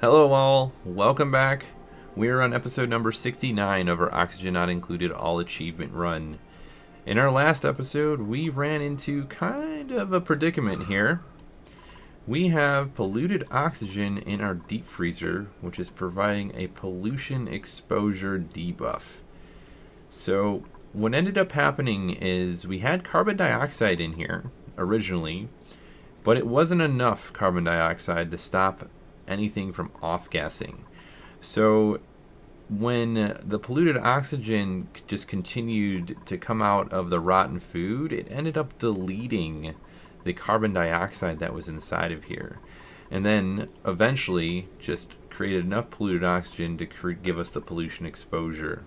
Hello all, welcome back. We're on episode number 69 of our Oxygen Not Included All Achievement Run. In our last episode, we ran into kind of a predicament here. We have polluted oxygen in our deep freezer, which is providing a pollution exposure debuff. So what ended up happening is we had carbon dioxide in here originally, but it wasn't enough carbon dioxide to stop anything from off-gassing. So when the polluted oxygen just continued to come out of the rotten food, it ended up deleting the carbon dioxide that was inside of here. And then eventually just created enough polluted oxygen to give us the pollution exposure.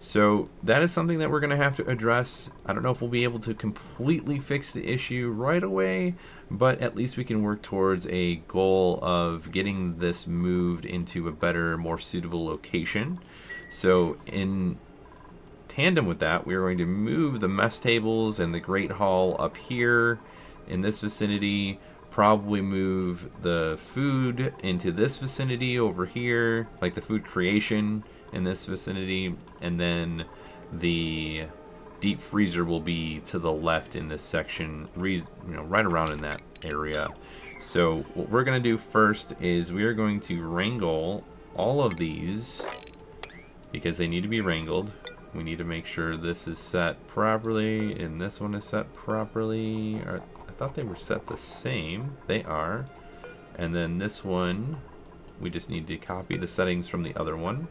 So that is something that we're going to have to address. I don't know if we'll be able to completely fix the issue right away, but at least we can work towards a goal of getting this moved into a better, more suitable location. So in tandem with that, we're going to move the mess tables and the Great Hall up here in this vicinity, probably move the food into this vicinity over here, like the food creation in this vicinity, and then the deep freezer will be to the left in this section, right around in that area. So what we're going to do first is we are going to wrangle all of these because they need to be wrangled. We need to make sure this is set properly and this one is set properly. I thought they were set the same. They are. And then this one, we just need to copy the settings from the other one.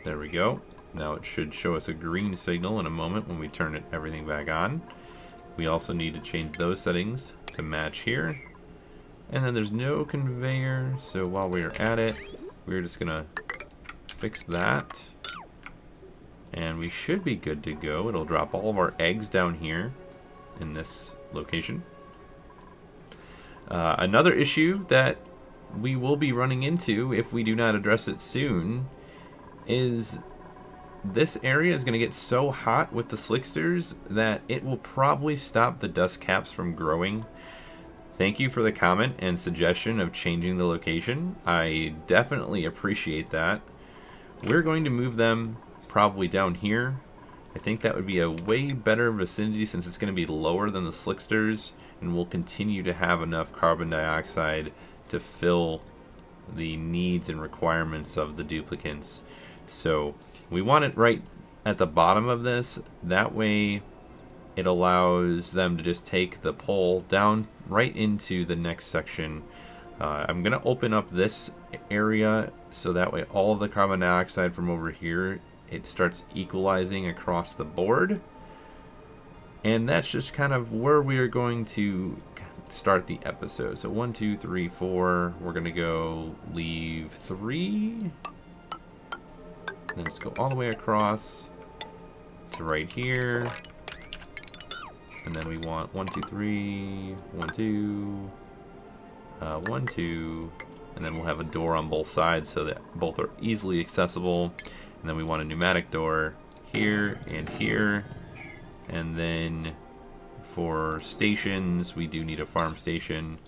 There we go. Now it should show us a green signal in a moment when we turn everything back on. We also need to change those settings to match here. And then there's no conveyor, so while we're at it, we're just gonna fix that. And we should be good to go. It'll drop all of our eggs down here in this location. Another issue that we will be running into if we do not address it soon is this area is going to get so hot with the Slicksters that it will probably stop the dust caps from growing. Thank you for the comment and suggestion of changing the location. I definitely appreciate that. We're going to move them probably down here. I think that would be a way better vicinity since it's going to be lower than the Slicksters, and we'll continue to have enough carbon dioxide to fill the needs and requirements of the duplicants. So we want it right at the bottom of this. That way it allows them to just take the pole down right into the next section. I'm going to open up this area so that way all of the carbon dioxide from over here, it starts equalizing across the board. And that's just kind of where we are going to start the episode. So 1, 2, 3, 4. We're going to go leave 3. Then just go all the way across to right here. And then we want 1, 2, 3, 1, 2, 1, 2. And then we'll have a door on both sides so that both are easily accessible. And then we want a pneumatic door here and here. And then for stations, we do need a farm station.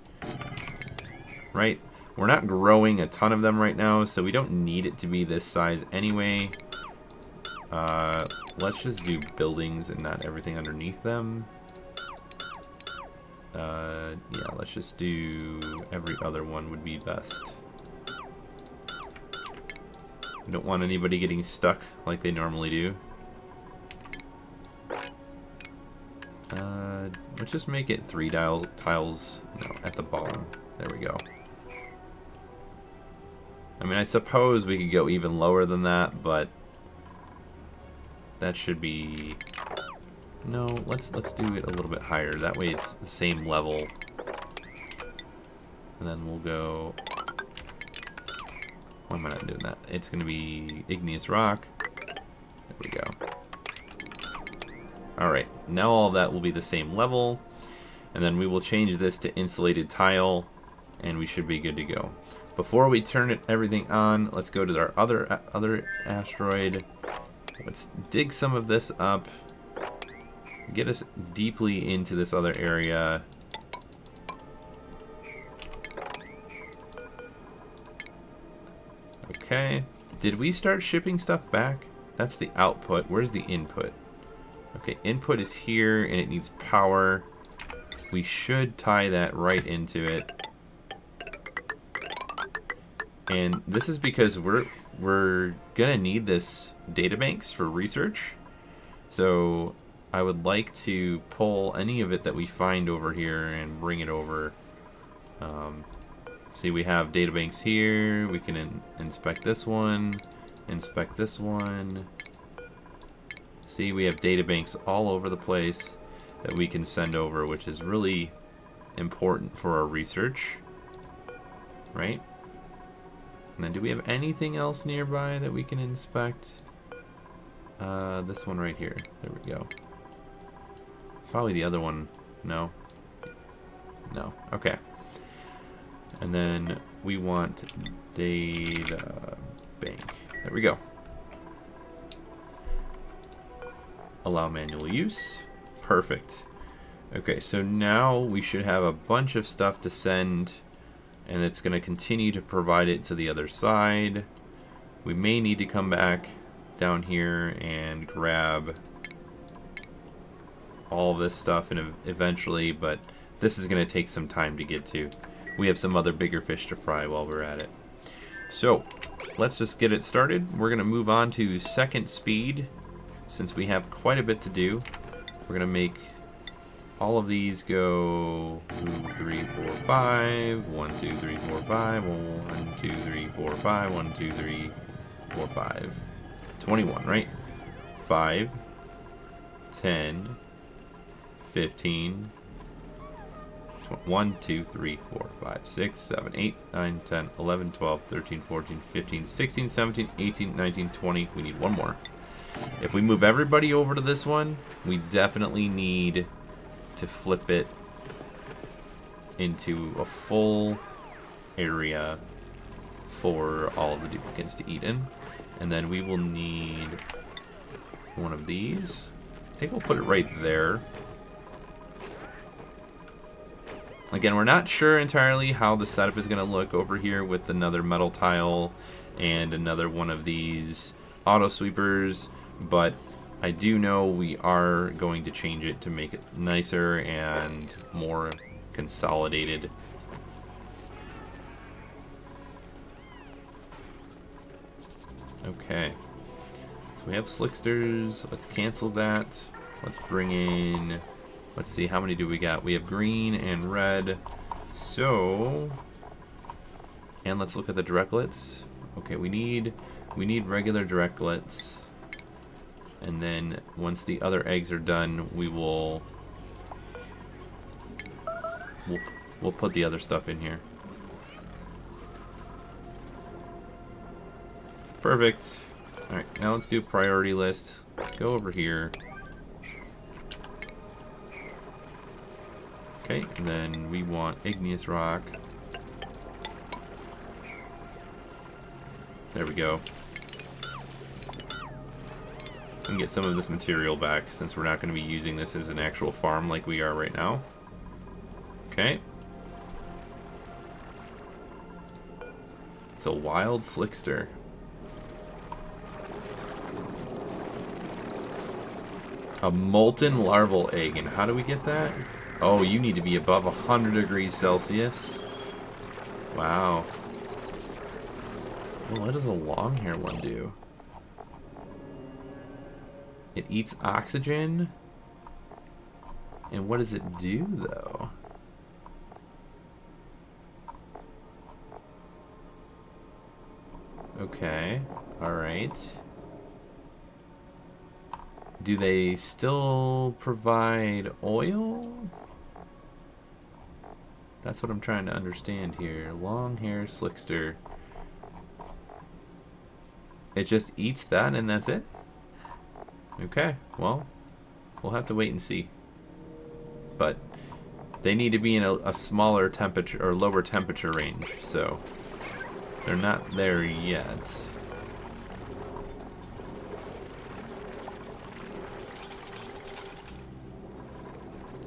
Right? We're not growing a ton of them right now, so we don't need it to be this size anyway. Let's just do buildings and not everything underneath them. Yeah, let's just do every other one would be best. We don't want anybody getting stuck like they normally do. Let's just make it 3 tiles at the bottom. There we go. I mean, I suppose we could go even lower than that, but that should be... No, let's do it a little bit higher. That way it's the same level. And then we'll go... Why am I not doing that? It's going to be igneous rock. There we go. Alright, now all of that will be the same level. And then we will change this to insulated tile, and we should be good to go. Before we turn everything on, let's go to our other asteroid. Let's dig some of this up. Get us deeply into this other area. Okay. Did we start shipping stuff back? That's the output. Where's the input? Okay, input is here, and it needs power. We should tie that right into it. And this is because we're gonna need this databanks for research. So I would like to pull any of it that we find over here and bring it over. See, we have databanks here. We can inspect this one, inspect this one. See, we have databanks all over the place that we can send over, which is really important for our research, right? And then do we have anything else nearby that we can inspect? This one right here. There we go. Probably the other one. No. No. Okay. And then we want data bank. There we go. Allow manual use. Perfect. Okay, so now we should have a bunch of stuff to send, and it's going to continue to provide it to the other side. We may need to come back down here and grab all this stuff and eventually, but this is going to take some time to get to. We have some other bigger fish to fry while we're at it. So let's just get it started. We're going to move on to second speed since we have quite a bit to do. We're going to make all of these go 2, 3, 4, 5. 1, 2, 3, 4, 5. 1, 2, 3, 4, 5. 1, 2, 3, 4, 5. 21, right? 5, 10, 15, 1, 2, 3, 4, 5, 6, 7, 8, 9, 10, 11, 12, 13, 14, 15, 16, 17, 18, 19, 20. We need one more. If we move everybody over to this one, we definitely need to flip it into a full area for all of the duplicates to eat in. And then we will need one of these. I think we'll put it right there. Again, we're not sure entirely how the setup is going to look over here with another metal tile and another one of these auto sweepers, but I do know we are going to change it to make it nicer and more consolidated. Okay, so we have Slicksters. Let's cancel that. Let's bring in, let's see, how many do we got? We have green and red. So, and let's look at the directlets. Okay, we need regular directlets. And then once the other eggs are done, we'll put the other stuff in here. Perfect. All right, now let's do a priority list. Let's go over here. Okay, and then we want igneous rock. There we go. We can get some of this material back since we're not going to be using this as an actual farm like we are right now. Okay. It's a wild Slickster. A molten larval egg, and how do we get that? Oh, you need to be above 100 degrees Celsius. Wow. Well, what does a long hair one do? It eats oxygen? And what does it do, though? Okay, alright. Do they still provide oil? That's what I'm trying to understand here. Long hair Slickster. It just eats that and that's it? Okay, well, we'll have to wait and see. But they need to be in a smaller temperature or lower temperature range, so they're not there yet.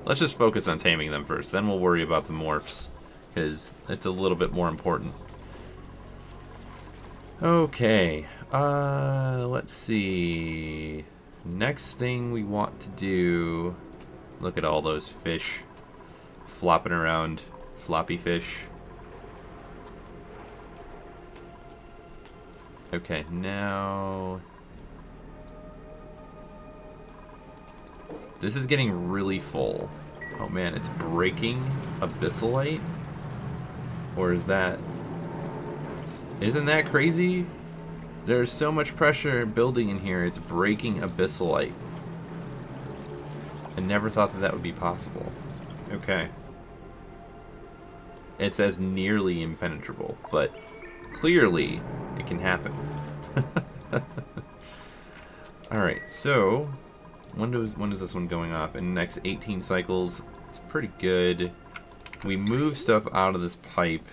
Let's just focus on taming them first, then we'll worry about the morphs, because it's a little bit more important. Okay, let's see. Next thing we want to do, look at all those fish flopping around, floppy fish. Okay, now this is getting really full. Oh man, it's breaking abyssalite? Or is that... Isn't that crazy? There's so much pressure building in here, it's breaking abyssalite. I never thought that that would be possible. Okay. It says nearly impenetrable, but clearly it can happen. Alright, so when is this one going off? In the next 18 cycles. It's pretty good. We move stuff out of this pipe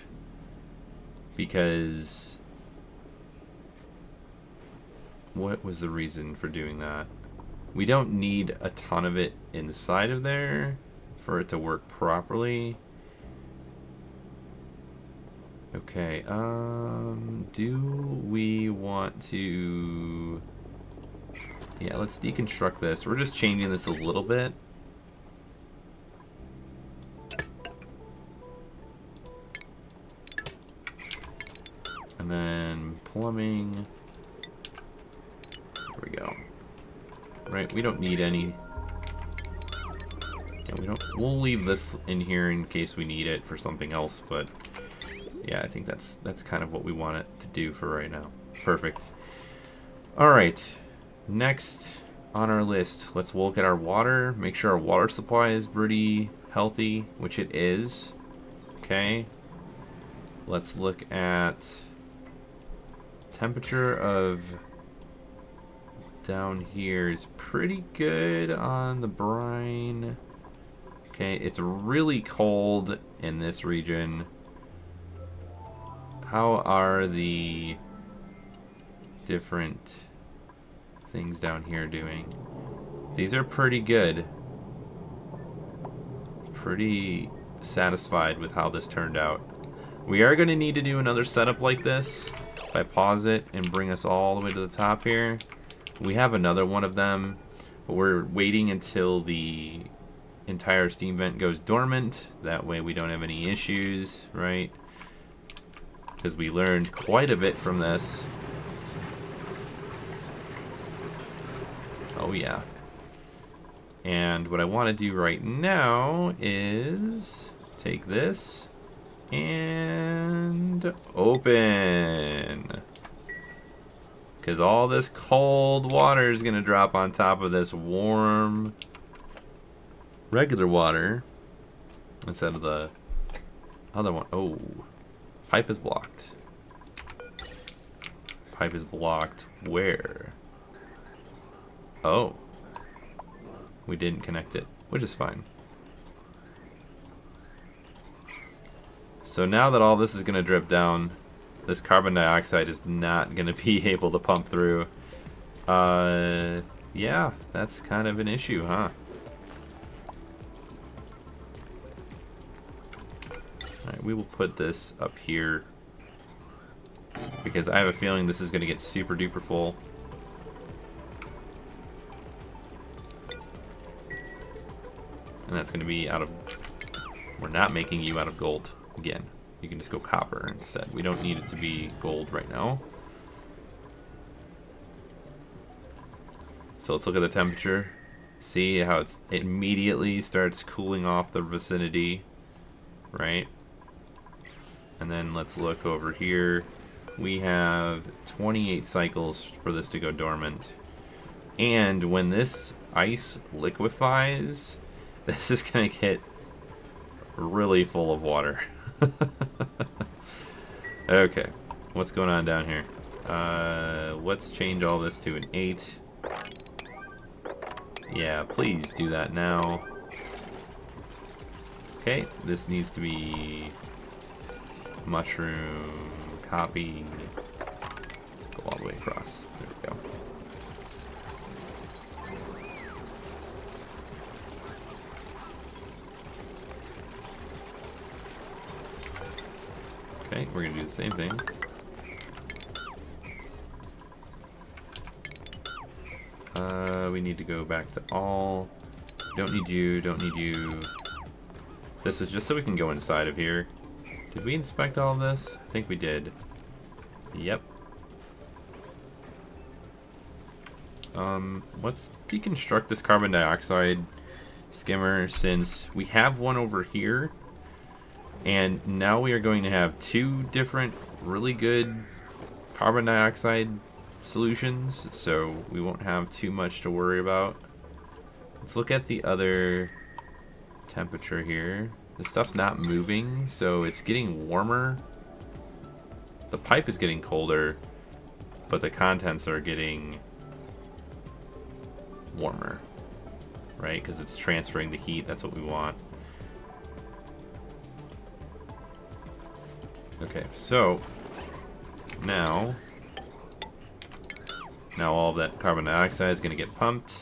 because... What was the reason for doing that? We don't need a ton of it inside of there for it to work properly. Okay, do we want to... Yeah, let's deconstruct this. We're just changing this a little bit. And then plumbing. There we go. Right, we don't need any. Yeah, we don't. We'll leave this in here in case we need it for something else, but yeah, I think that's kind of what we want it to do for right now. Perfect. All right. Next on our list, let's look at our water. Make sure our water supply is pretty healthy, which it is. Okay. Let's look at temperature of down here is pretty good on the brine. Okay, it's really cold in this region. How are the different things down here doing? These are pretty good. Pretty satisfied with how this turned out. We are going to need to do another setup like this. If I pause it and bring us all the way to the top here. We have another one of them, but we're waiting until the entire steam vent goes dormant. That way we don't have any issues, right? Because we learned quite a bit from this. Oh yeah. And what I want to do right now is take this and open. Because all this cold water is going to drop on top of this warm regular water instead of the other one. Oh, pipe is blocked. Pipe is blocked where? Oh, we didn't connect it, which is fine. So now that all this is going to drip down, this carbon dioxide is not going to be able to pump through. Yeah, that's kind of an issue, huh? Alright, we will put this up here because I have a feeling this is going to get super duper full. And that's going to be out of... We're not making you out of gold again. You can just go copper instead. We don't need it to be gold right now. So let's look at the temperature. See how it immediately starts cooling off the vicinity, right? And then let's look over here. We have 28 cycles for this to go dormant. And when this ice liquefies, this is going to get really full of water. Okay, what's going on down here? Let's change all this to an 8. Yeah, please do that now. Okay, this needs to be mushroom, copy, go all the way across. There we go. Okay, we're gonna do the same thing. We need to go back to all. Don't need you, don't need you. This is just so we can go inside of here. Did we inspect all of this? I think we did. Yep. Let's deconstruct this carbon dioxide skimmer, since we have one over here. And now we are going to have two different really good carbon dioxide solutions, so we won't have too much to worry about. Let's look at the other temperature here. The stuff's not moving, so it's getting warmer. The pipe is getting colder, but the contents are getting warmer, right? Because it's transferring the heat. That's what we want. Okay, so now all of that carbon dioxide is going to get pumped.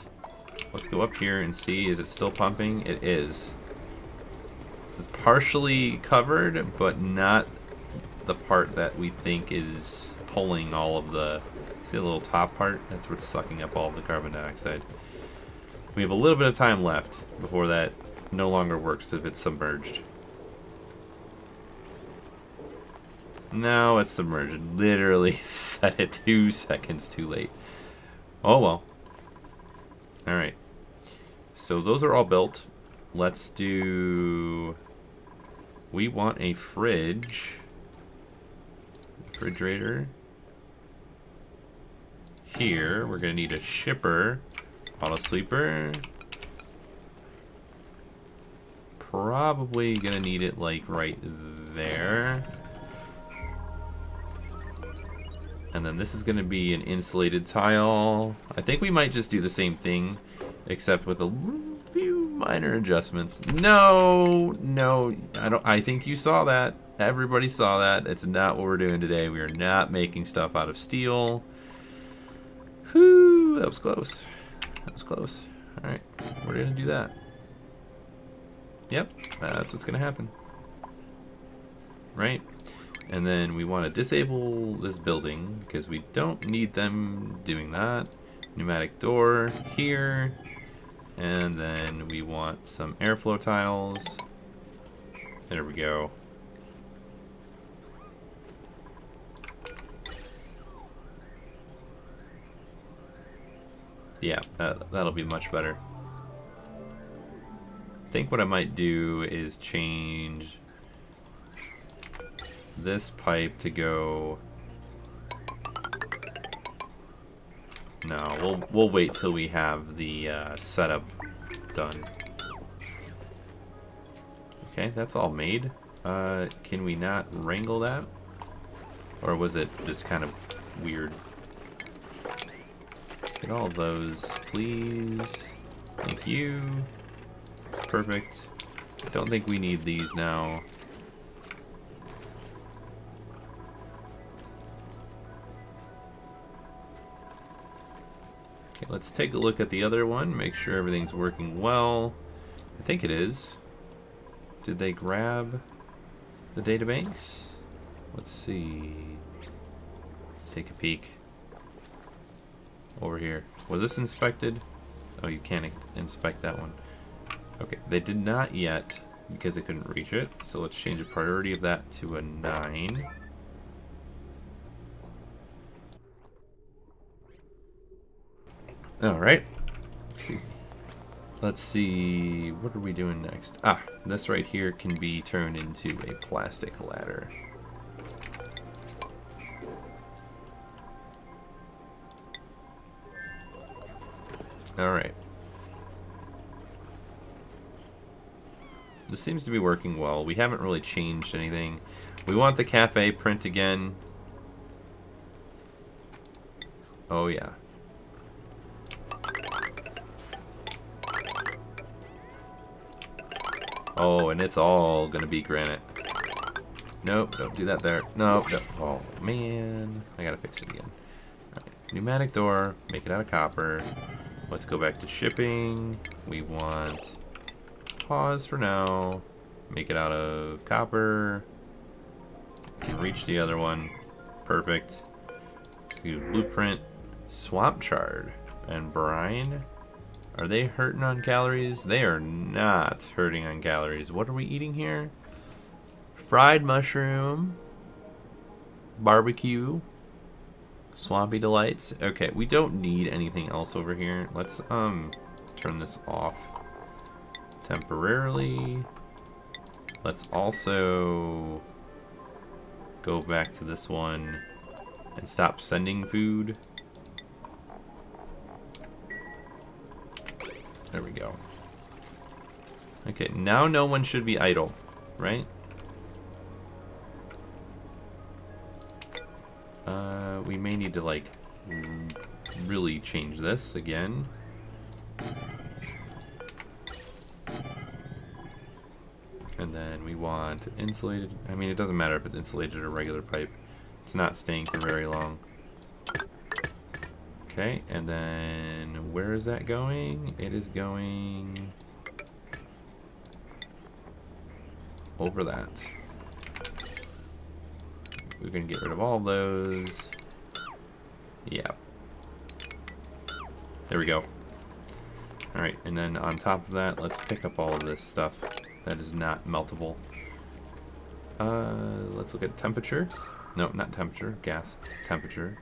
Let's go up here and see, is it still pumping? It is. This is partially covered, but not the part that we think is pulling all of the, see the little top part? That's what's sucking up all of the carbon dioxide. We have a little bit of time left before that no longer works if it's submerged. No, it's submerged. Literally set it 2 seconds too late. Oh well. Alright. So those are all built. Let's do... We want a fridge. Refrigerator. Here, we're going to need a shipper. Auto sweeper. Probably going to need it like right there. And then this is going to be an insulated tile. I think we might just do the same thing, except with a few minor adjustments. No, I think you saw that. Everybody saw that. It's not what we're doing today. We are not making stuff out of steel. Whew, that was close. That was close. All right, we're going to do that. Yep, that's what's going to happen. Right? And then we want to disable this building because we don't need them doing that. Pneumatic door here. And then we want some airflow tiles. There we go. Yeah, that'll be much better. I think what I might do is change this pipe to go... No, we'll wait till we have the setup done. Okay, that's all made. Can we not wrangle that? Or was it just kind of weird? Let's get all of those, please. Thank you. That's perfect. I don't think we need these now. Okay, let's take a look at the other one, make sure everything's working well. I think it is. Did they grab the databanks? Let's see. Let's take a peek. Over here. Was this inspected? Oh, you can't inspect that one. Okay, they did not yet because they couldn't reach it. So let's change the priority of that to a 9. Alright. Let's see. What are we doing next? Ah, this right here can be turned into a plastic ladder. Alright. This seems to be working well. We haven't really changed anything. We want the cafe print again. Oh yeah. Oh, and it's all gonna be granite. Nope, don't do that there. Nope, no. Oh man, I gotta fix it again. Alright, pneumatic door, make it out of copper. Let's go back to shipping. We want pause for now. Make it out of copper. Can reach the other one. Perfect. Let's do blueprint. Swamp chard. and brine. Are they hurting on calories? They are not hurting on calories. What are we eating here? Fried mushroom. Barbecue. Swampy delights. Okay, we don't need anything else over here. Let's turn this off temporarily. Let's also go back to this one and stop sending food. There we go. Okay, now no one should be idle, right? We may need to like really change this again. And then we want insulated. I mean, it doesn't matter if it's insulated or regular pipe. It's not staying for very long. Okay, and then where is that going? It is going over that. We're gonna get rid of all of those. Yeah. There we go. Alright, and then on top of that, let's pick up all of this stuff that is not meltable. Let's look at temperature. No, not temperature, gas. Temperature.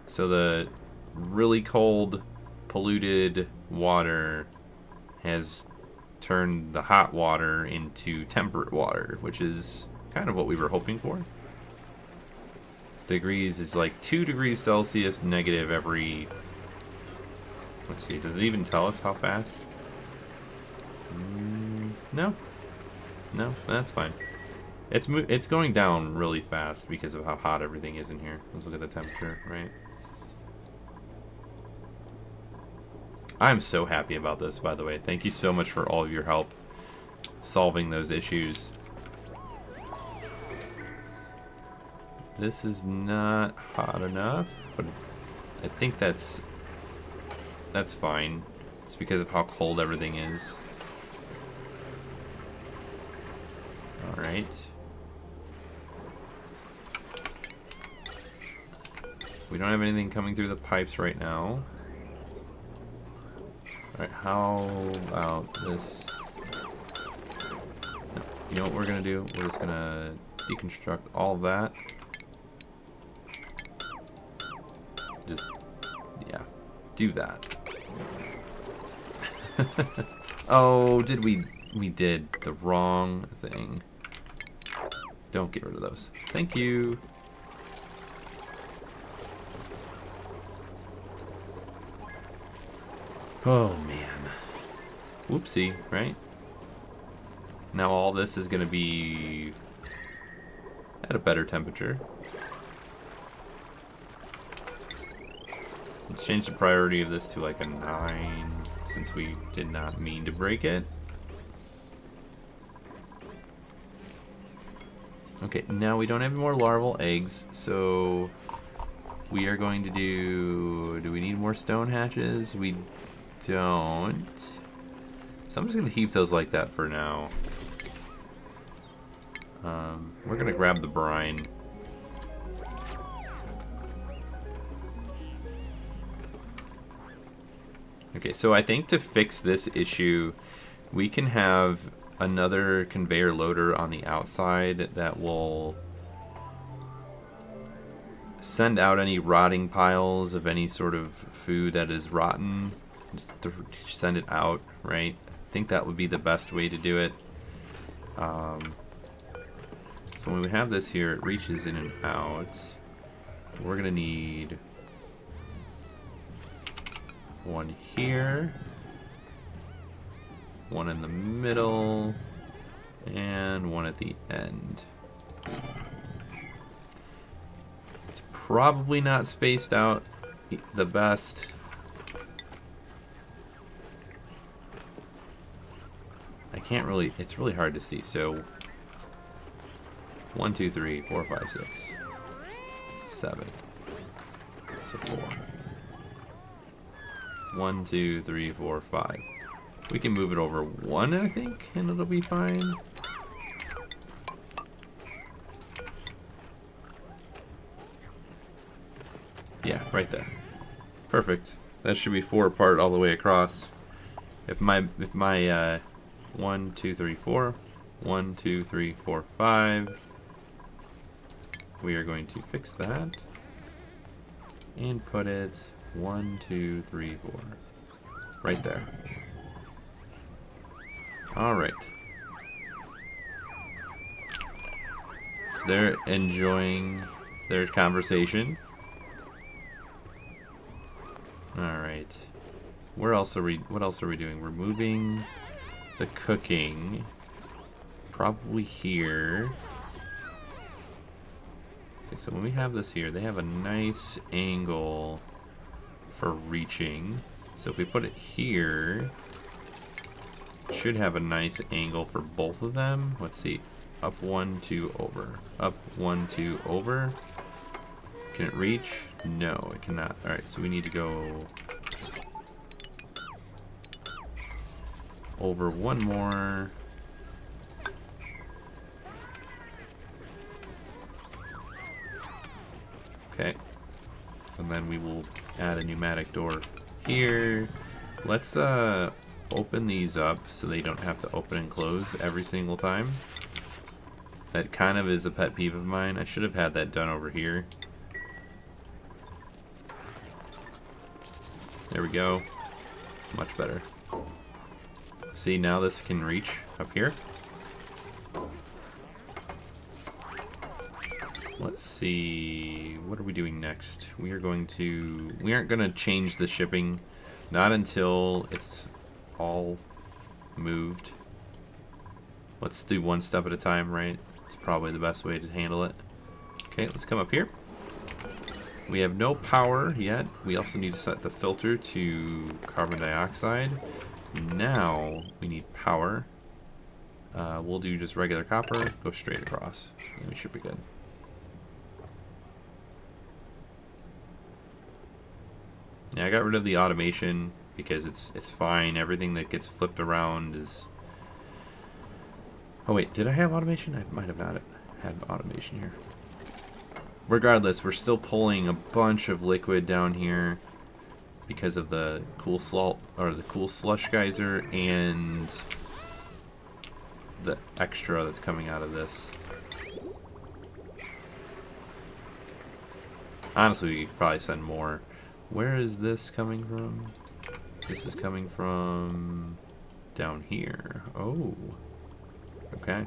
So the really cold, polluted water has turned the hot water into temperate water, which is kind of what we were hoping for. Degrees is like 2 degrees Celsius negative every... Let's see, does it even tell us how fast? No. No, that's fine. It's going down really fast because of how hot everything is in here. Let's look at the temperature, right? I'm so happy about this, by the way. Thank you so much for all of your help solving those issues. This is not hot enough, but I think that's fine. It's because of how cold everything is. Alright. We don't have anything coming through the pipes right now. Alright, how about this? No, you know what we're gonna do? We're just gonna deconstruct all of that. Just, yeah, do that. Oh, we did the wrong thing. Don't get rid of those. Thank you. Oh, man. Whoopsie, right? Now all this is going to be at a better temperature. Let's change the priority of this to like a 9, since we did not mean to break it. Okay, now we don't have any more larval eggs, so we are going to do we need more stone hatches? We don't. So I'm just going to heap those like that for now. We're going to grab the brine. Okay, so I think to fix this issue, we can have another conveyor loader on the outside that will send out any rotting piles of any sort of food that is rotten. Just to send it out, right? I think that would be the best way to do it. So when we have this here, it reaches in and out. We're gonna need one here, one in the middle, and one at the end. It's probably not spaced out the best. I can't really, it's really hard to see. So 1, 2, 3, 4, 5, 6, 7. So 4. 1, 2, 3, 4, 5. We can move it over 1, I think, and it'll be fine. Yeah, right there. Perfect. That should be 4 apart all the way across. If my 1, 2, 3, 4, 1, 2, 3, 4, 5. We are going to fix that and put it 1, 2, 3, 4 right there. All right. They're enjoying their conversation. All right. What else are we doing? We're moving the cooking probably here. Okay, so when we have this here, they have a nice angle for reaching. So if we put it here, it should have a nice angle for both of them. Let's see. Up 1, 2, over. Up 1, 2, over. Can it reach? No, it cannot. Alright, so we need to go over one more. Okay. And then we will add a pneumatic door here. Let's open these up so they don't have to open and close every single time. That kind of is a pet peeve of mine. I should have had that done over here. There we go. Much better. See, now this can reach up here. Let's see. What are we doing next? We aren't going to change the shipping. Not until it's all moved. Let's do one step at a time, right? It's probably the best way to handle it. Okay, let's come up here. We have no power yet. We also need to set the filter to carbon dioxide. Now we need power. We'll do just regular copper, go straight across, and we should be good. Yeah, I got rid of the automation because it's fine. Everything that gets flipped around is... Oh wait, did I have automation? I might have not had automation here. Regardless, we're still pulling a bunch of liquid down here because of the cool slush geyser and the extra that's coming out of this. Honestly, we could probably send more. Where is this coming from? This is coming from down here. Oh. Okay.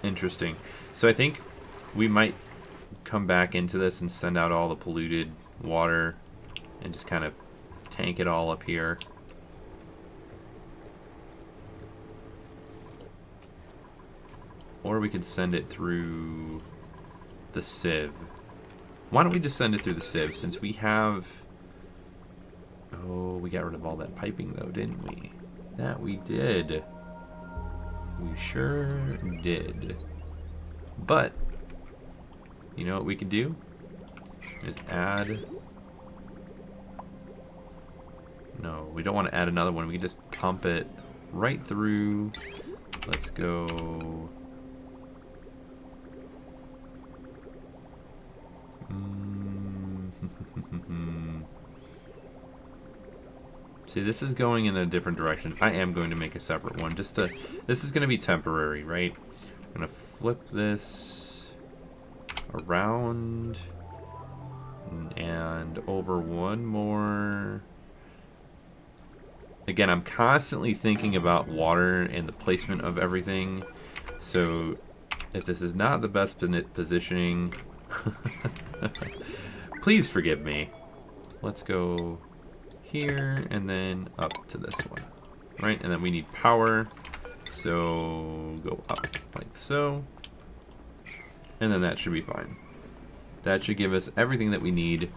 Interesting. So I think we might come back into this and send out all the polluted water and just kind of tank it all up here. Or we could send it through the sieve. Why don't we just send it through the sieve since we have... Oh, we got rid of all that piping though, didn't we? That we did. We sure did. But, you know what we can do? Is add... No, we don't want to add another one. We can just pump it right through. Let's go... See, this is going in a different direction. I am going to make a separate one. This is going to be temporary, right? I'm going to flip this around and over one more. Again, I'm constantly thinking about water and the placement of everything. So if this is not the best positioning, please forgive me. Let's go here and then up to this one, right? And then we need power, so go up like so, and then that should be fine. That should give us everything that we need.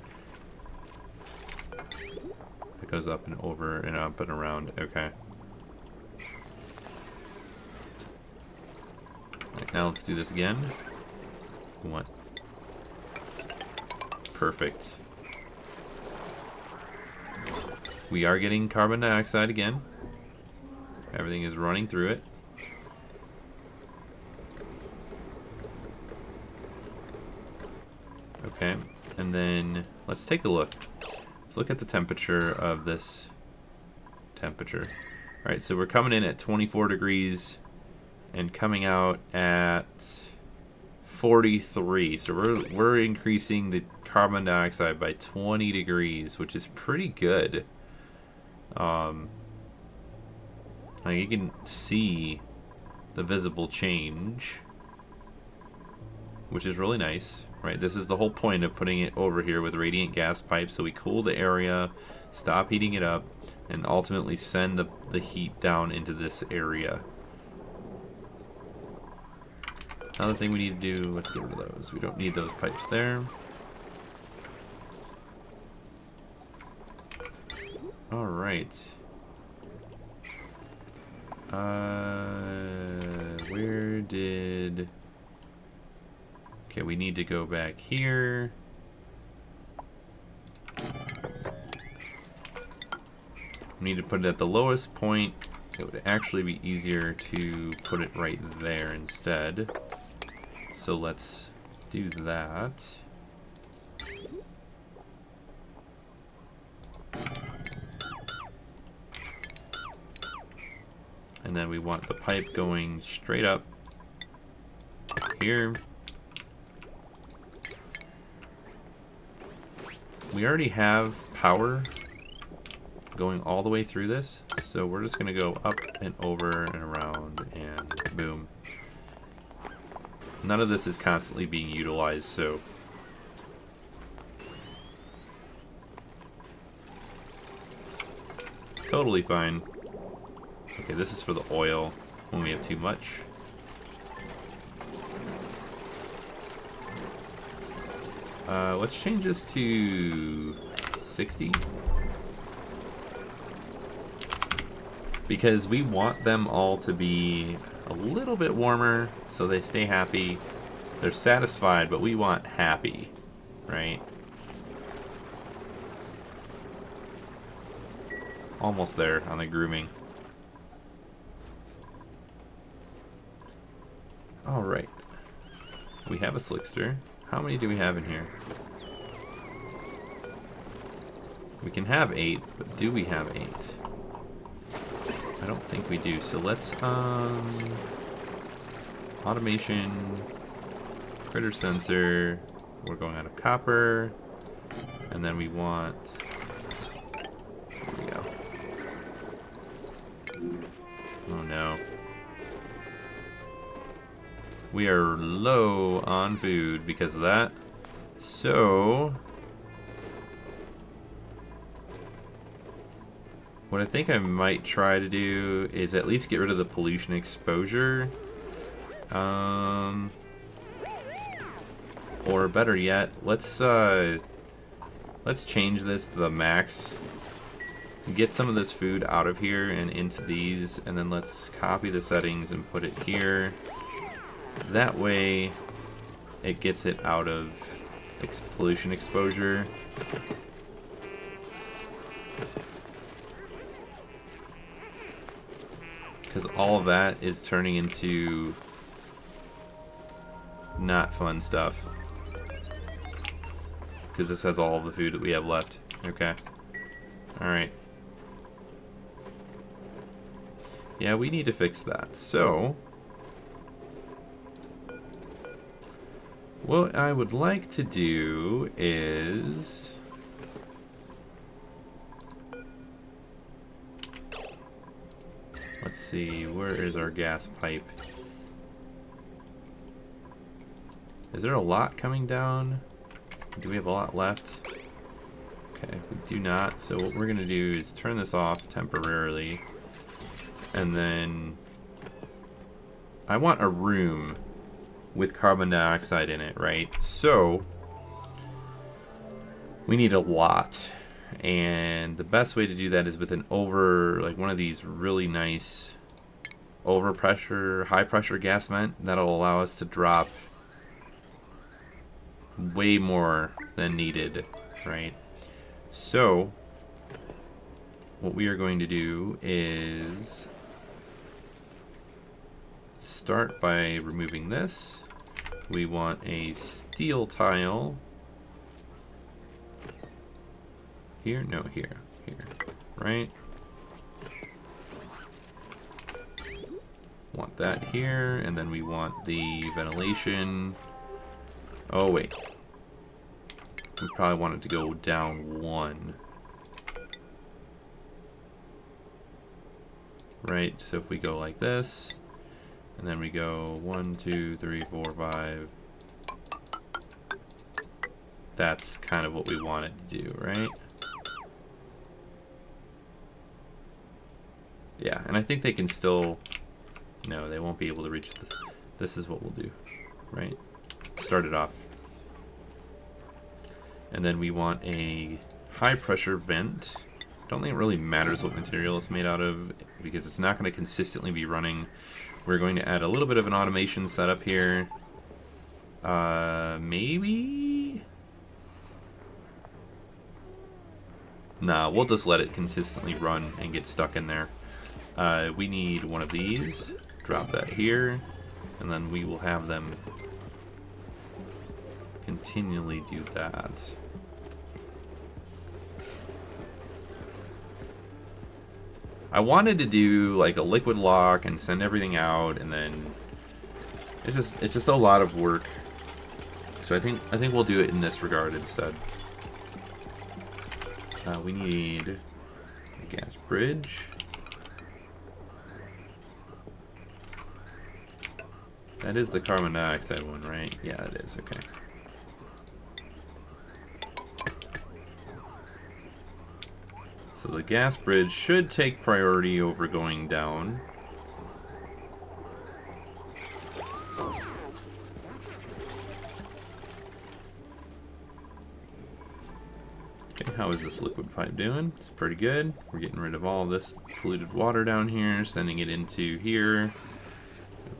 It goes up and over and up and around. Okay. Right, now let's do this again. What? Perfect. We are getting carbon dioxide again. Everything is running through it. Okay, and then let's take a look. Let's look at the temperature of this temperature. All right, so we're coming in at 24 degrees and coming out at 43. So we're increasing the carbon dioxide by 20 degrees, which is pretty good. Like you can see the visible change, which is really nice, right? This is the whole point of putting it over here with radiant gas pipes, so we cool the area, stop heating it up, and ultimately send the heat down into this area. Another thing we need to do, let's get rid of those. We don't need those pipes there. All right. Where did... Okay, we need to go back here. We need to put it at the lowest point. It would actually be easier to put it right there instead. So let's do that. And then we want the pipe going straight up here. We already have power going all the way through this, so we're just gonna go up and over and around and boom. None of this is constantly being utilized, so totally fine. Okay, this is for the oil when we have too much. Let's change this to 60. Because we want them all to be a little bit warmer so they stay happy. They're satisfied, but we want happy, right? Almost there on the grooming. Alright. We have a Slickster. How many do we have in here? We can have 8, but do we have 8? I don't think we do. So let's automation, critter sensor. We're going out of copper, and then we want. There we go. Oh no. We are low on food because of that. So what I think I might try to do is at least get rid of the pollution exposure. Or better yet, let's change this to the max. Get some of this food out of here and into these, and then let's copy the settings and put it here. That way it gets it out of pollution exposure. Because all of that is turning into not fun stuff. Because this has all of the food that we have left. Okay. Alright. Yeah, we need to fix that. So what I would like to do is let's see, where is our gas pipe? Is there a lot coming down? Do we have a lot left? Okay, we do not. So what we're gonna do is turn this off temporarily, and then I want a room with carbon dioxide in it, right? So we need a lot, and the best way to do that is with an like one of these really nice overpressure, high pressure gas vent that'll allow us to drop way more than needed, right? So what we are going to do is start by removing this. We want a steel tile Here? No, here. Here. Right? Want that here, and then we want the ventilation. Oh, wait. We probably want it to go down 1. Right, so if we go like this, and then we go 1, 2, 3, 4, 5. That's kind of what we want it to do, right? Yeah, and I think they can still... No, they won't be able to reach this is what we'll do, right? Start it off. And then we want a high pressure vent. Don't think it really matters what material it's made out of because it's not going to consistently be running. We're going to add a little bit of an automation setup here. Maybe? Nah, we'll just let it consistently run and get stuck in there. We need one of these. Drop that here. And then we will have them continually do that. I wanted to do like a liquid lock and send everything out, and then it's just a lot of work. So I think we'll do it in this regard instead. We need a gas bridge. That is the carbon dioxide one, right? Yeah, it is. Okay. So the gas bridge should take priority over going down. Okay, how is this liquid pipe doing? It's pretty good. We're getting rid of all this polluted water down here, sending it into here.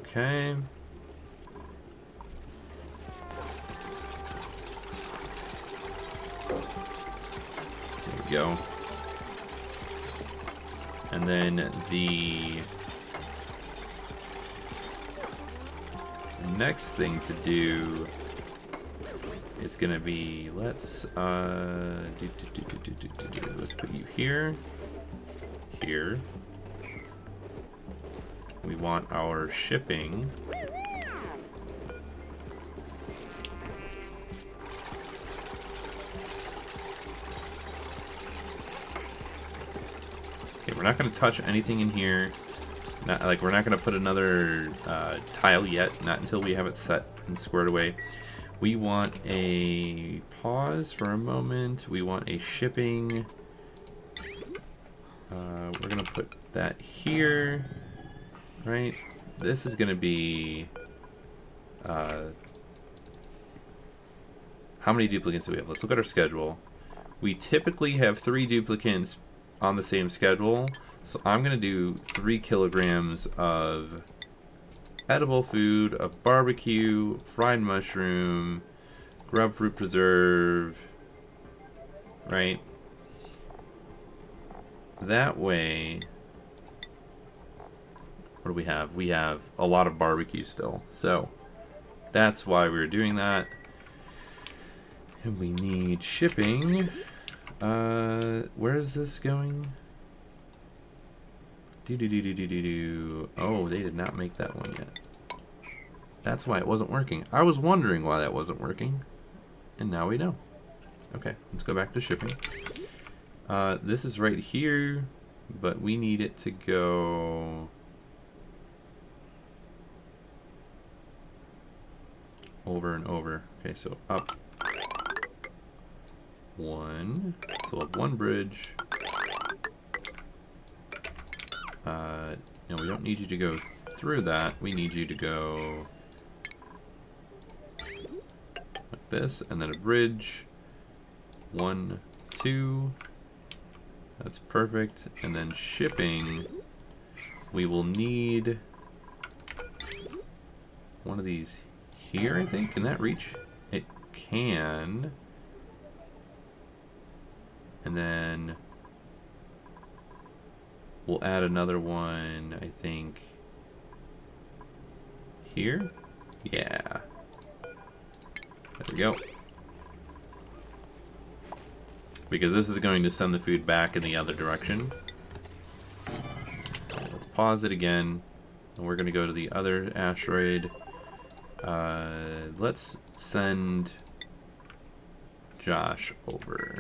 Okay. There we go. And then the next thing to do is gonna be let's put you here. Here. We want our shipping. Okay, we're not going to touch anything in here. We're not going to put another tile yet, not until we have it set and squared away. We want a pause for a moment. We want a shipping. We're going to put that here, right? This is going to be... how many duplicates do we have? Let's look at our schedule. We typically have 3 duplicates on the same schedule, so I'm gonna do 3 kilograms of edible food, of barbecue, fried mushroom, grub fruit preserve, right? That way, what do we have? We have a lot of barbecue still, so that's why we're doing that. And we need shipping. Where is this going? Oh, they did not make that one yet. That's why it wasn't working. I was wondering why that wasn't working. And now we know. Okay, let's go back to shipping. This is right here, but we need it to go... over and over. Okay, so up. 1. So we'll have 1 bridge. No, we don't need you to go through that. We need you to go like this, and then a bridge. 1, 2. That's perfect. And then shipping, we will need one of these here, I think. Can that reach? It can. And then we'll add another one, I think, here. Yeah. There we go. because this is going to send the food back in the other direction. Let's pause it again, and we're going to go to the other asteroid. Let's send Josh over.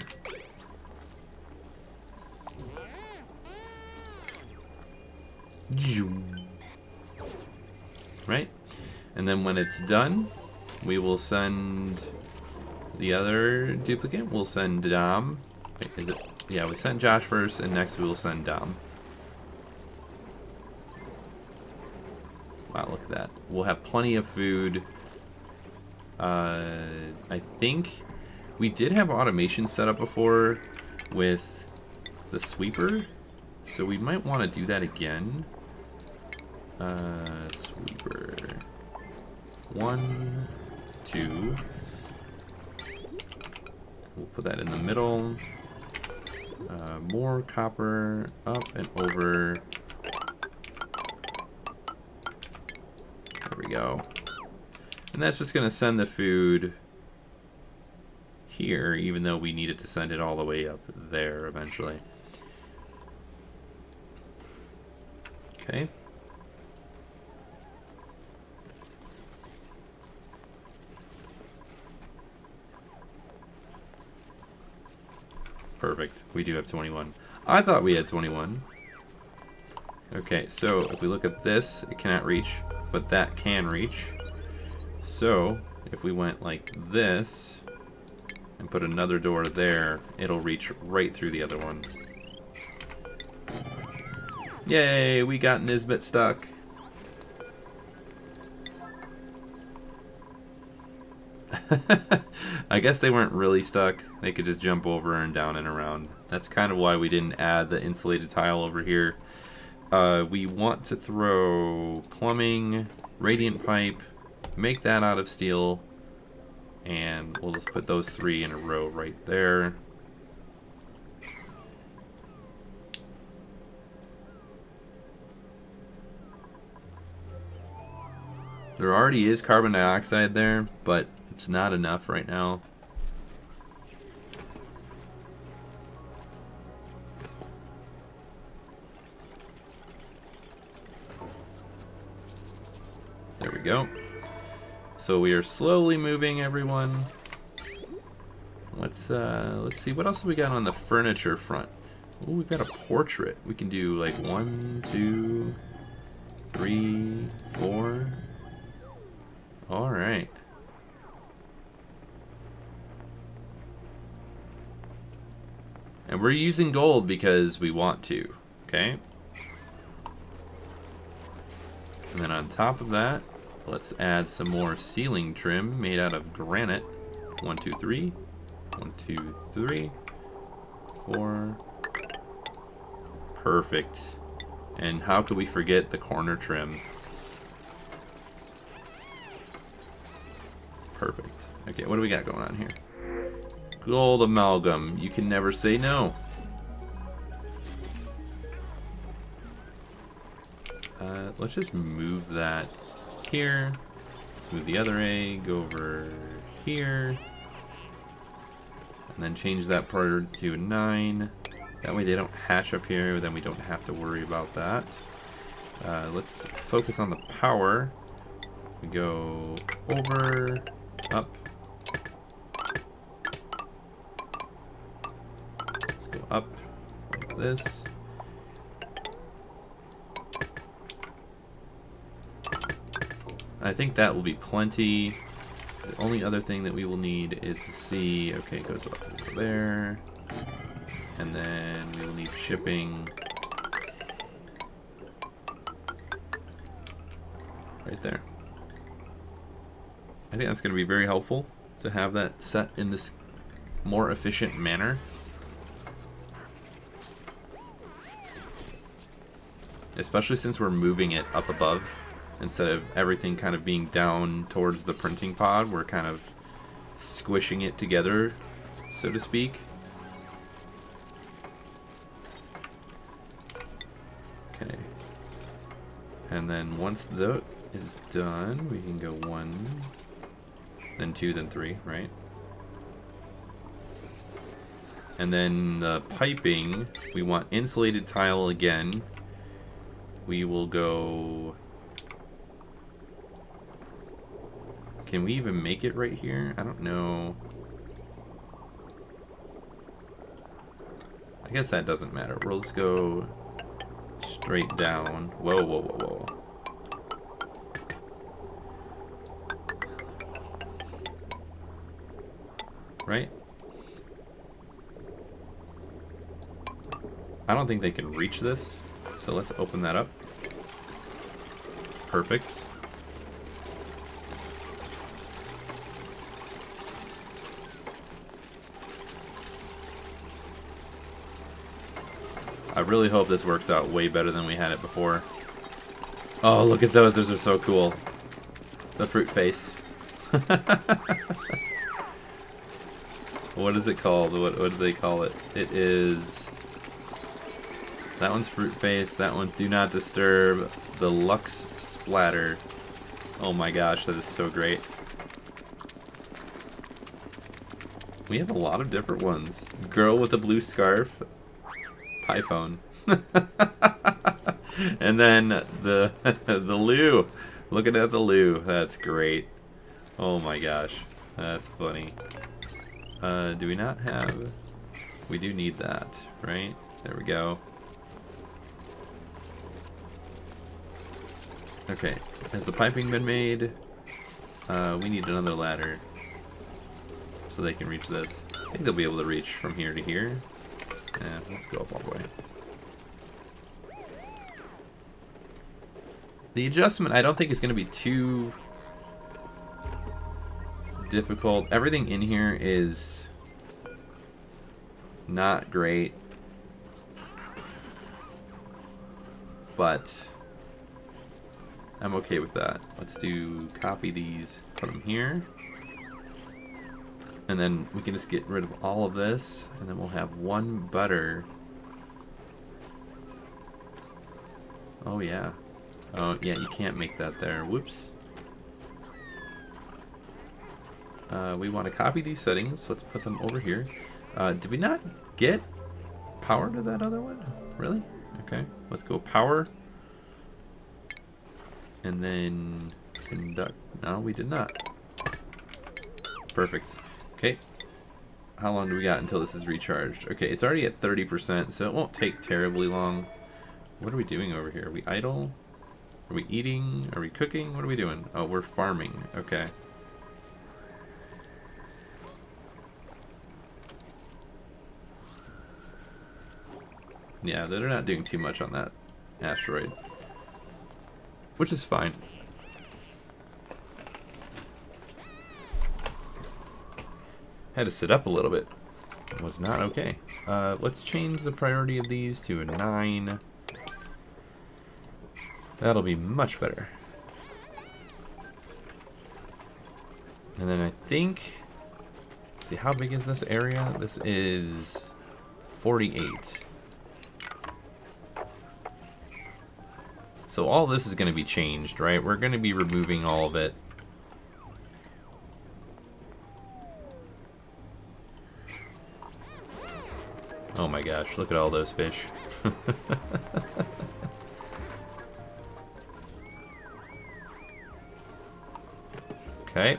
Right? And then when it's done, we will send the other duplicate. We'll send Dom. Wait, is it? Yeah, we sent Josh first, and next we will send Dom. Wow, look at that. We'll have plenty of food. I think we did have automation set up before with the sweeper, so we might want to do that again. Sweeper 1, 2. We'll put that in the middle. More copper up and over. There we go. And that's just going to send the food here, even though we needed to send it all the way up there eventually. Okay. Perfect. We do have 21. I thought we had 21. Okay, so if we look at this, it cannot reach, but that can reach. So if we went like this and put another door there, it'll reach right through the other one. Yay, we got Nisbet stuck. I guess they weren't really stuck. They could just jump over and down and around. That's kind of why we didn't add the insulated tile over here. We want to throw plumbing, radiant pipe, make that out of steel, and we'll just put those 3 in a row right there. There already is carbon dioxide there, but it's not enough right now. There we go. So we are slowly moving, everyone. Let's see, what else have we got on the furniture front? Oh, we've got a portrait. We can do like 1, 2, 3, 4. All right. And we're using gold because we want to, okay? And then on top of that, let's add some more ceiling trim made out of granite. 1, 2, 3. 1, 2, 3. 4. Perfect. And how could we forget the corner trim? Perfect. Okay, what do we got going on here? Gold amalgam. You can never say no. Let's just move that here. Let's move the other egg over here. And then change that part to 9. That way they don't hatch up here, then we don't have to worry about that. Let's focus on the power. We go over, up. Let's go up like this. I think that will be plenty. The only other thing that we will need is to see, okay, it goes up over there. And then we will need shipping right there. I think that's going to be very helpful to have that set in this more efficient manner. Especially since we're moving it up above. Instead of everything kind of being down towards the printing pod, we're kind of squishing it together, so to speak. Okay. And then once that is done, we can go 1, then 2, then 3, right? And then the piping, we want insulated tile again. We will go... Can we even make it right here? I don't know. I guess that doesn't matter. We'll just go straight down. Whoa, whoa, whoa, whoa. Right? I don't think they can reach this, so let's open that up. Perfect. I really hope this works out way better than we had it before. Oh, look at those. Those are so cool. The fruit face. What is it called? What do they call it? It is... That one's fruit face. That one's do not disturb. The Lux splatter. Oh my gosh, that is so great. We have a lot of different ones. Girl with a blue scarf. Python. And then the Lou. Looking at the Lou. That's great. Oh my gosh. That's funny. Do we not have... We do need that, right? There we go. Okay. Has the piping been made? We need another ladder. So they can reach this. I think they'll be able to reach from here to here. Yeah, let's go up all the way. The adjustment, I don't think is going to be too difficult. Everything in here is not great, but I'm okay with that. Let's do copy these, put them here, and then we can just get rid of all of this, and then we'll have one butter. Oh yeah. Oh yeah, you can't make that there. Whoops. We want to copy these settings, so let's put them over here. Did we not get power to that other one? Really? Okay, let's go power. And then conduct. No, we did not. Perfect. Okay. How long do we got until this is recharged? Okay, it's already at 30%, so it won't take terribly long. What are we doing over here? Are we idle? Are we eating? Are we cooking? What are we doing? Oh, we're farming. Okay. Yeah, they're not doing too much on that asteroid, which is fine. Had to sit up a little bit. It was not okay. Let's change the priority of these to a 9. That'll be much better. And then I think, let's see, how big is this area? This is 48. So all this is going to be changed, right? We're going to be removing all of it. Oh my gosh, look at all those fish. Okay.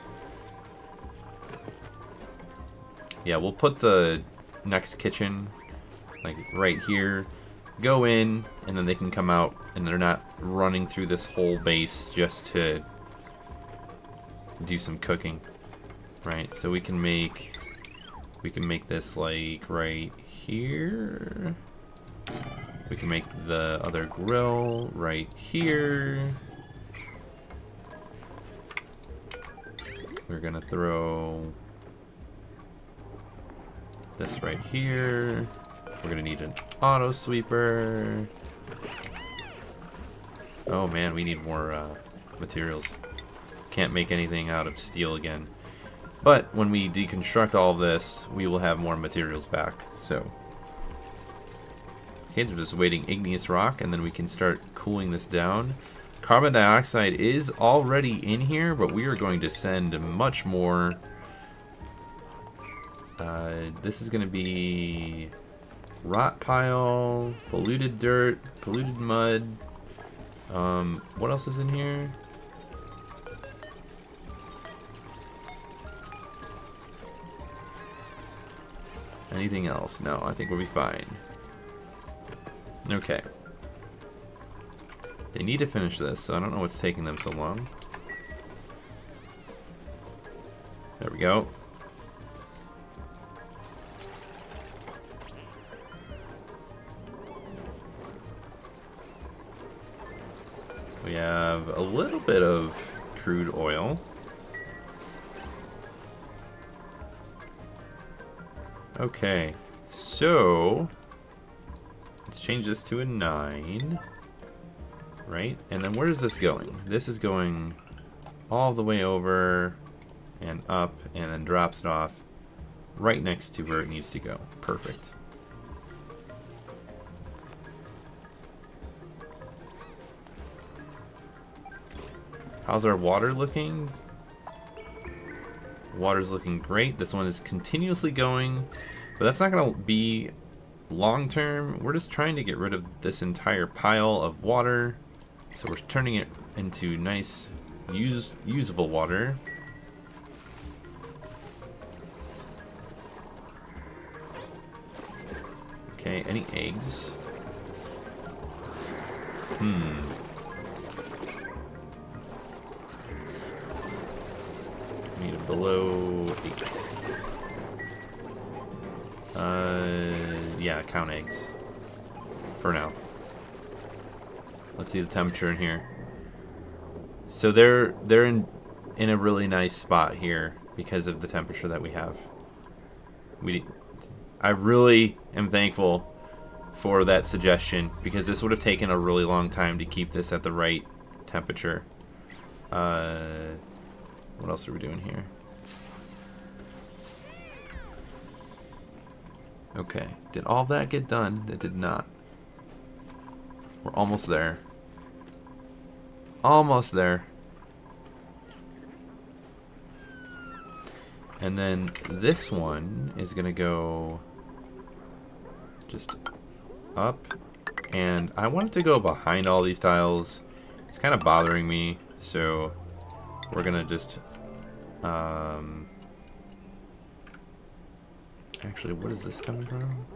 Yeah, we'll put the next kitchen like right here. Go in, and then they can come out, and they're not running through this whole base just to do some cooking, right? So we can make this like right here. We can make the other grill right here. We're gonna throw this right here. We're gonna need an auto sweeper. Oh man, we need more materials. Can't make anything out of steel again. But when we deconstruct all of this, we will have more materials back. So, okay, they're just waiting igneous rock, and then we can start cooling this down. Carbon dioxide is already in here, but we are going to send much more This is going to be rot pile, polluted dirt, polluted mud. What else is in here? Anything else? No, I think we'll be fine. Okay. They need to finish this, so I don't know what's taking them so long. There we go. We have a little bit of crude oil. Okay, so let's change this to a 9, right? And then where is this going? This is going all the way over and up and then drops it off right next to where it needs to go. Perfect. How's our water looking? Water's looking great. This one is continuously going, but that's not going to be long term. We're just trying to get rid of this entire pile of water. So we're turning it into nice, usable water. Okay, any eggs? Need a below 8. Yeah, count eggs. For now. Let's see the temperature in here. So they're in a really nice spot here because of the temperature that we have. I really am thankful for that suggestion because this would have taken a really long time to keep this at the right temperature. What else are we doing here? Okay, did all that get done? It did not. We're almost there. Almost there. And then this one is gonna go just up, and I want it to go behind all these tiles. It's kind of bothering me, so we're gonna just actually, what is this coming from?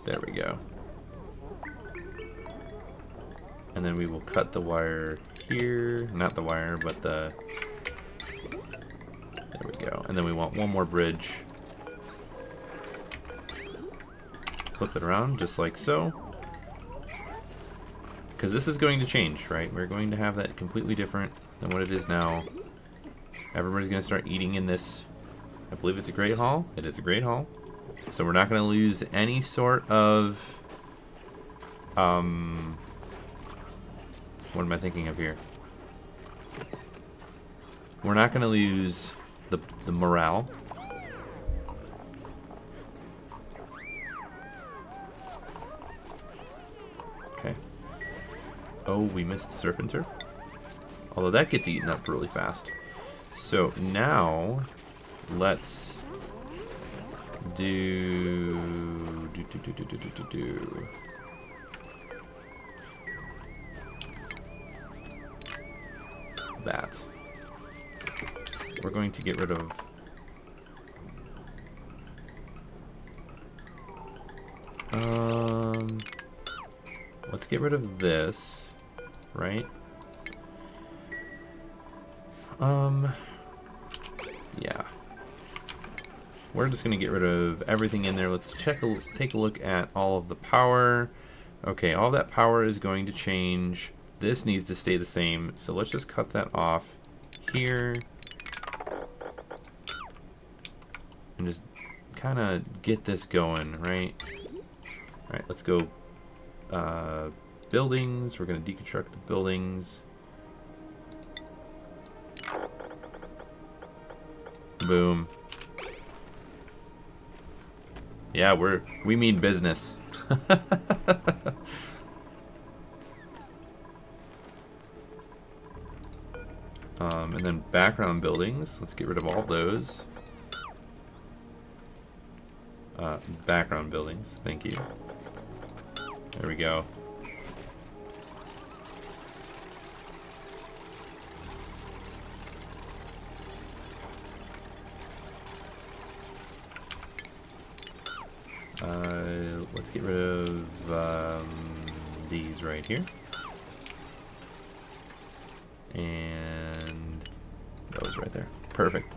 There we go. And then we will cut the wire here. Not the wire, but the... There we go. And then we want one more bridge. Flip it around, just like so. Because this is going to change, right? We're going to have that completely different than what it is now. Everybody's going to start eating in this. I believe it's a great hall. It is a great hall. So we're not going to lose any sort of... what am I thinking of here? We're not going to lose the morale. Okay. Oh, we missed Surf and Turf. Although that gets eaten up really fast. So now, let's do that. We're going to get rid of let's get rid of this, right? Yeah. We're just gonna get rid of everything in there. Let's take a look at all of the power. Okay, all that power is going to change. This needs to stay the same, so let's just cut that off here. And just kind of get this going, right? Alright, let's go buildings. We're going to deconstruct the buildings. Boom. Yeah, we mean business. And then background buildings. Let's get rid of all of those. Background buildings. Thank you. There we go. Let's get rid of these right here. And those right there. Perfect.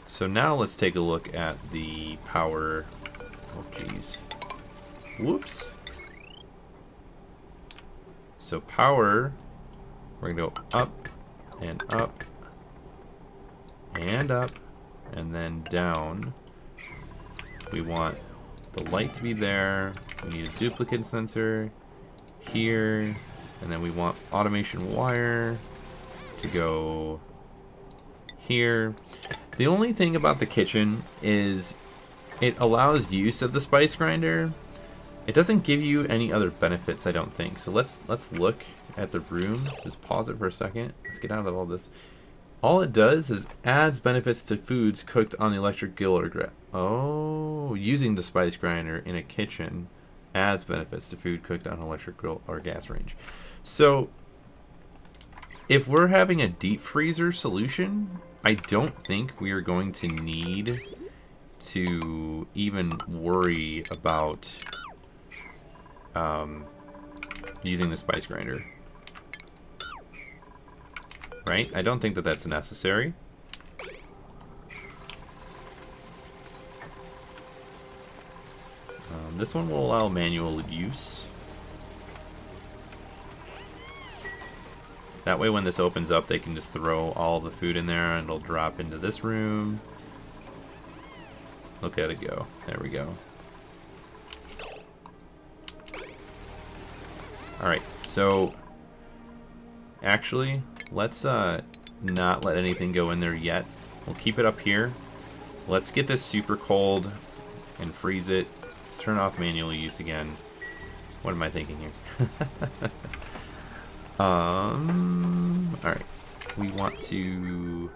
So now let's take a look at the power. Oh, geez. Whoops. So power, we're going to go up and up and up and then down. We want the light to be there. We need a duplicate sensor here. And then we want automation wire to go here. The only thing about the kitchen is it allows use of the spice grinder. It doesn't give you any other benefits, I don't think. So let's look at the room. Just pause it for a second. Let's get out of all this. All it does is adds benefits to foods cooked on the electric grill or gas. Oh, using the spice grinder in a kitchen adds benefits to food cooked on an electric grill or gas range. So if we're having a deep freezer solution, I don't think we are going to need to even worry about using the spice grinder. Right? I don't think that that's necessary. This one will allow manual use. That way when this opens up, they can just throw all the food in there and it'll drop into this room. Look at it go. There we go. Alright, so actually, let's not let anything go in there yet. We'll keep it up here. Let's get this super cold and freeze it. Let's turn off manual use again. What am I thinking here? Alright. We want to...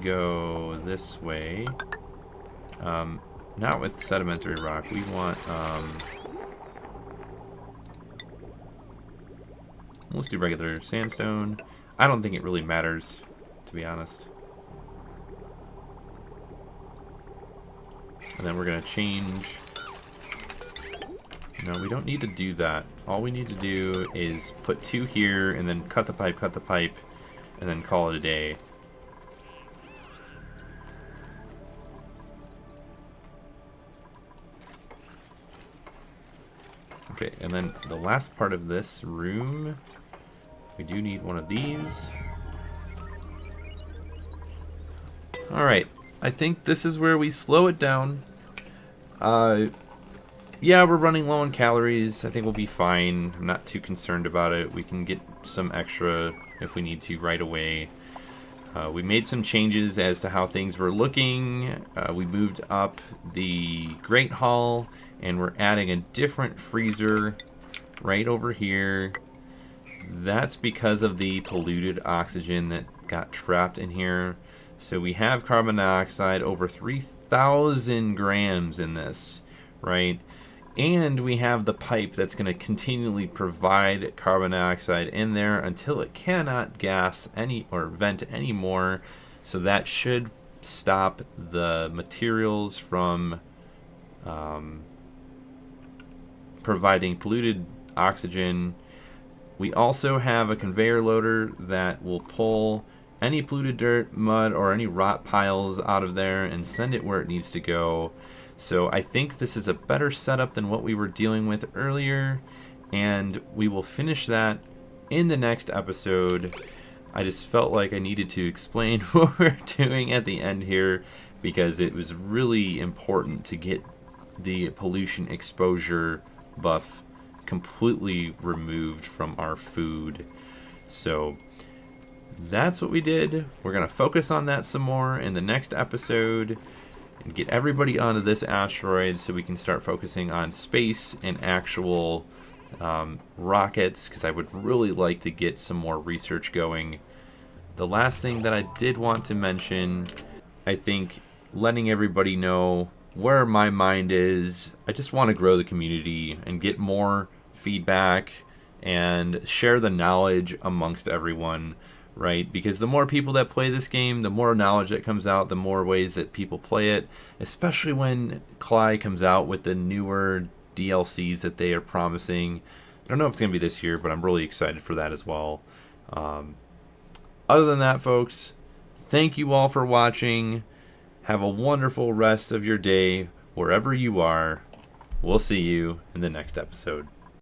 go this way. Not with sedimentary rock. We want... let's do regular sandstone. I don't think it really matters, to be honest. And then we're going to change... No, we don't need to do that. All we need to do is put 2 here, and then cut the pipe, and then call it a day. Okay, and then the last part of this room, we do need one of these. Alright, I think this is where we slow it down. Yeah, we're running low on calories. I think we'll be fine. I'm not too concerned about it. We can get some extra if we need to right away. We made some changes as to how things were looking. We moved up the Great Hall, and we're adding a different freezer right over here. That's because of the polluted oxygen that got trapped in here. So we have carbon dioxide over 3,000 grams in this, right? And we have the pipe that's going to continually provide carbon dioxide in there until it cannot gas any or vent anymore. So that should stop the materials from providing polluted oxygen. We also have a conveyor loader that will pull any polluted dirt, mud, or any rot piles out of there and send it where it needs to go. So I think this is a better setup than what we were dealing with earlier, and we will finish that in the next episode. I just felt like I needed to explain what we're doing at the end here because it was really important to get the pollution exposure buff completely removed from our food. So that's what we did. We're going to focus on that some more in the next episode and get everybody onto this asteroid so we can start focusing on space and actual rockets, because I would really like to get some more research going. The last thing that I did want to mention, I think letting everybody know where my mind is. I just want to grow the community and get more feedback and share the knowledge amongst everyone, right? Because the more people that play this game, the more knowledge that comes out, the more ways that people play it, especially when Cly comes out with the newer DLCs that they are promising. I don't know if it's going to be this year, but I'm really excited for that as well. Other than that, folks, thank you all for watching. Have a wonderful rest of your day wherever you are. We'll see you in the next episode.